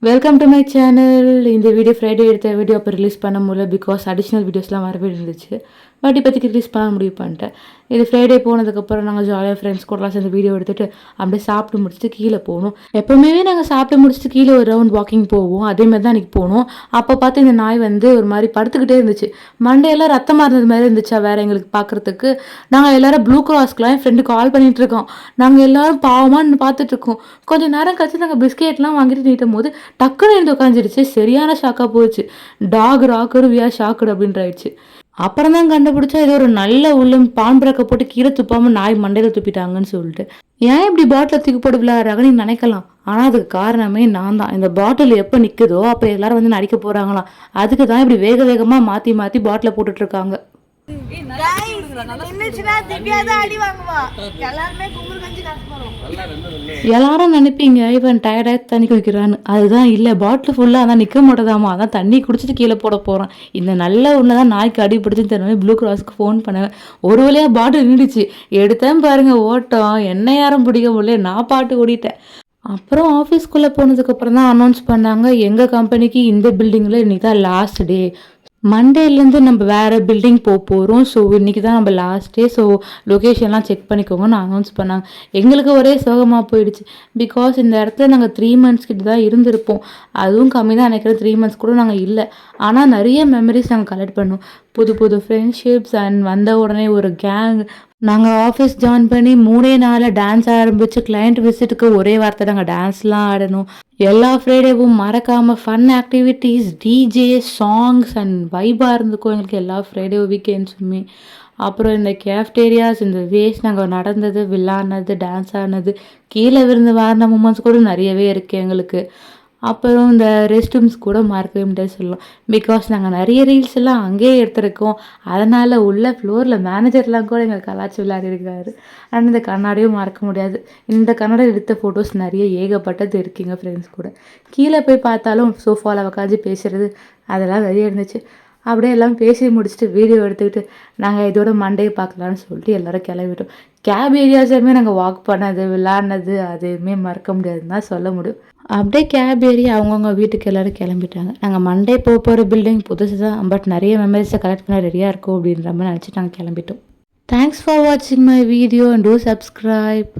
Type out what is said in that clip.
Welcome to my channel. இந்த video Friday எடுத்த video அப்போ ரிலீஸ் பண்ண முடியல பிகாஸ் அடிஷ்னல் வீடியோஸ்லாம் வரவே இருந்துச்சு. பட் இப்போதைக்கு ரிலீஸ் பண்ண முடிவு பண்ணிட்டேன். இது ஃப்ரைடே போனதுக்கப்புறம் நாங்கள் ஜாலியாக ஃப்ரெண்ட்ஸ் கூடலாம் சேர்ந்து வீடியோ எடுத்துகிட்டு அப்படியே சாப்பிட்டு முடிச்சுட்டு கீழே போகணும். எப்போவுமே நாங்கள் சாப்பிட்டு முடிச்சுட்டு கீழே ஒரு ரவுண்ட் வாக்கிங் போவோம். அதேமாதிரி தான் அன்றைக்கி போனோம். அப்போ பார்த்து இந்த நாய் வந்து ஒரு மாதிரி படுத்துக்கிட்டே இருந்துச்சு. மண்டையெல்லாம் ரத்தமாக இருந்தது மாதிரி இருந்துச்சா வேறு எங்களுக்கு பார்க்குறதுக்கு. நாங்கள் எல்லோரும் ப்ளூ கிராஸ்க்குலாம் என் ஃப்ரெண்டு கால் பண்ணிகிட்டு இருக்கோம். நாங்கள் எல்லோரும் பாவமாக பார்த்துட்ருக்கோம். கொஞ்சம் நேரம் கழிச்சு நாங்கள் பிஸ்கெட்லாம் வாங்கிட்டு நீட்டும் போது டக்குன்னு எழுந்து உட்காந்துருச்சு. சரியான ஷாக்காக போச்சு. டாக் ராக்கர் வியா ஷாக்குடு அப்படின்ற ஆயிடுச்சு. அப்புறம் தான் கண்டுபிடிச்சா இது ஒரு நல்ல உள்ளம் பான் பிரக்க போட்டு கீழே துப்பாமல் நாய் மண்டையில் துப்பிட்டாங்கன்னு சொல்லிட்டு. ஏன் இப்படி பாட்டில் தூக்கி போட்டு விளையாடுறாங்கன்னு நீ நினைக்கலாம். ஆனால் அதுக்கு காரணமே நான் தான். இந்த பாட்டில் எப்போ நிற்குதோ அப்போ எல்லாரும் வந்து நடிக்க போகிறாங்களாம். அதுக்கு தான் இப்படி வேக வேகமாக மாற்றி மாற்றி பாட்டிலை போட்டுட்ருக்காங்க. எல்லாரும் நினைப்பீங்க இவன் டயர்டாக தண்ணி குடிக்கிறான்னு. அதுதான் இல்லை, பாட்டில் ஃபுல்லாக அதான் நிற்க மாட்டேதாமா. அதான் தண்ணி குடிச்சிட்டு கீழே போட போகிறான். இந்த நல்ல ஒன்று தான் நாய்க்கு அடிபிடிச்சுன்னு தெரியுமே ப்ளூ கிராஸ்க்கு ஃபோன் பண்ணுவேன். ஒரு வழியாக பாட்டில் நின்றுச்சு. எடுத்தேன் பாருங்க ஓட்டம். என்ன யாரும் பிடிக்க முடியல, நான் பாட்டு ஓடிட்டேன். அப்புறம் ஆஃபீஸ்க்குள்ளே போனதுக்கப்புறம் தான் அனௌன்ஸ் பண்ணாங்க எங்கள் கம்பெனிக்கு இந்த பில்டிங்கில் இன்றைக்கி தான் லாஸ்ட் டே. மண்டேலேருந்து நம்ம வேறு பில்டிங் போகிறோம். ஸோ இன்றைக்கி தான் நம்ம லாஸ்ட் டே. ஸோ லொக்கேஷன்லாம் செக் பண்ணிக்கோங்கன்னு அனௌன்ஸ் பண்ணாங்க. எங்களுக்கு ஒரே சோகமாக போயிடுச்சு. பிகாஸ் இந்த இடத்துல நாங்கள் 3 months கிட்ட தான் இருந்திருப்போம். அதுவும் கம்மி தான் நினைக்கிறேன். 3 months கூட நாங்கள் இல்லை. ஆனால் நிறைய மெமரிஸ் நாங்கள் கலெக்ட் பண்ணோம். புது புது ஃப்ரெண்ட்ஷிப்ஸ் அண்ட் வந்த உடனே ஒரு கேங். நாங்கள் ஆஃபீஸ் ஜாயின் பண்ணி 3 நாளில் டான்ஸ் ஆரம்பித்து கிளைண்ட் விசிட்டுக்கு ஒரே வார்த்தை நாங்கள் டான்ஸ்லாம் ஆடணும். எல்லா ஃப்ரைடேவும் மறக்காமல் fun activities, DJ, songs and வைபாக இருந்துக்கும் எங்களுக்கு எல்லா ஃப்ரைடே வீக்கெண்ட்ஸுமே. அப்புறம் இந்த கேஃப்டேரியாஸ், இந்த வேஸ்ட் நாங்கள் நடந்தது, விளாட்னது, டான்ஸ் ஆடினது, கீழே விழுந்து வாரின மூமெண்ட்ஸ் கூட நிறையவே இருக்குது எங்களுக்கு. அப்புறம் இந்த ரெஸ்ட் ரூம்ஸ் கூட மறக்கவே முடியாது சொல்லலாம். பிகாஸ் நாங்கள் நிறைய ரீல்ஸ் எல்லாம் அங்கேயே எடுத்துருக்கோம். அதனால் உள்ள ஃப்ளோரில் மேனேஜர்லாம் கூட எங்கள் கலாச்சி விளையாடிருக்காரு. அண்ட் இந்த கண்ணாடியும் மறக்க முடியாது. இந்த கண்ணாடி எடுத்த ஃபோட்டோஸ் நிறைய ஏகப்பட்டது இருக்குங்க ஃப்ரெண்ட்ஸ் கூட. கீழே போய் பார்த்தாலும் சோஃபாவில் உட்காந்து பேசுகிறது அதெல்லாம் நிறைய இருந்துச்சு. அப்படியே எல்லாம் பேசி முடிச்சுட்டு வீடியோ எடுத்துக்கிட்டு நாங்கள் இதோட மண்டே பார்க்கலான்னு சொல்லிட்டு எல்லோரும் கிளம்பிட்டோம். கேப் ஏரியாஸுமே நாங்கள் வாக் பண்ணது, விளாட்னது அதையுமே மறக்க முடியாதுன்னு தான் சொல்ல முடியும். அப்படியே கேப் ஏறி அவங்கவுங்க வீட்டுக்கு எல்லோரும் கிளம்பிட்டாங்க. நாங்கள் மண்டே போகிற பில்டிங் புதுசு தான். பட் நிறைய மெமரிஸை கலெக்ட் பண்ண ரெடியாக இருக்கும் அப்படின்ற மாதிரி நினச்சி நாங்கள் கிளம்பிட்டோம். தேங்க்ஸ் ஃபார் வாட்சிங் my video and two subscribe.